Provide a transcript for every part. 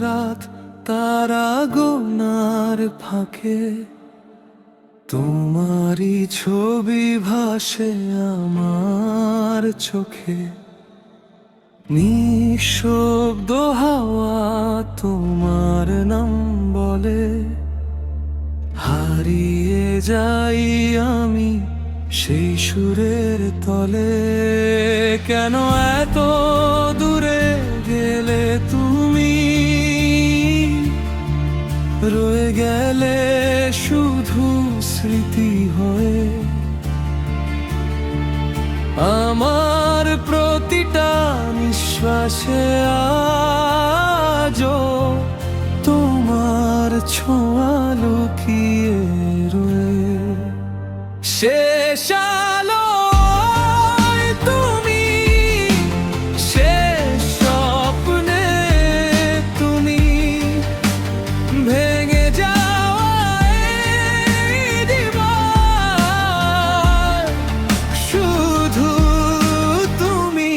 রাত তারা গোনার ফাঁকে তোমারই ছবি ভাসে আমার চোখে। নিঃশব্দ হাওয়া তোমার নাম বলে, হারিয়ে যাই আমি সেই সুরের তলে। কেন এত দূরে গেলে তুমি, রয়ে গেলে শুধু স্মৃতি হয়ে। আমার প্রতিটা নিঃশ্বাসে আজও তোমার ছোঁয়া লুকিয়ে রয়ে। শেষ আলোয় তুমি, শেষ স্বপ্নে তুমি, ভেঙে যাওয়া এই জীবন শুধু তুমি।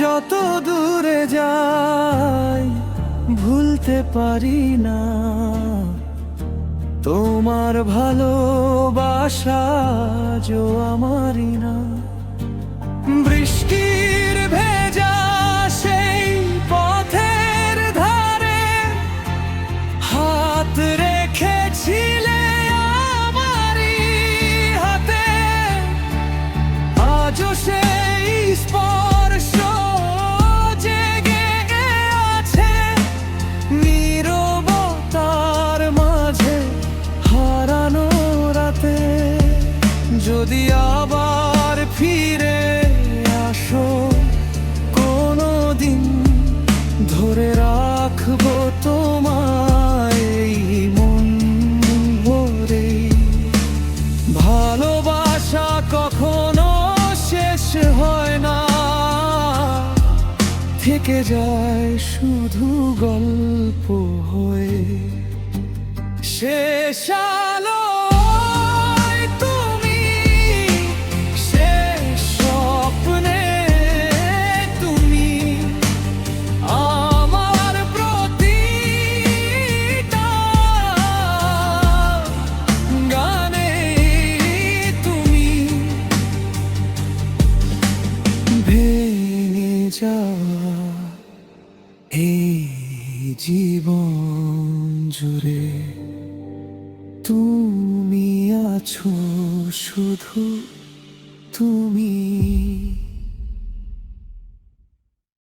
যত দূরে যাই ভুলতে পারি না তোমার ভালোবাসা, যো আমারই না। বৃষ্টির ভেজা সেই পথের ধারে হাত রেখেছিলে আমারই হাতে, আজও সেই স্পর্শ জেগে আছে নীরবতার মাঝে হারানো রাতে। যদি আবার ফিরে আসো কোনো দিন, ধরে রাখবো তোমায় এই মন ভরে। ভালোবাসা কখনো শেষ হয় না, থেকে যায় শুধু গল্প হয়ে। শেষ আলোয় তুমি, শেষ স্বপ্নে তুমি, আমার প্রতিটা গানে তুমি। ভেঙে যাওয়া এই জীবন জুড়ে তুমি আছো শুধু তুমি।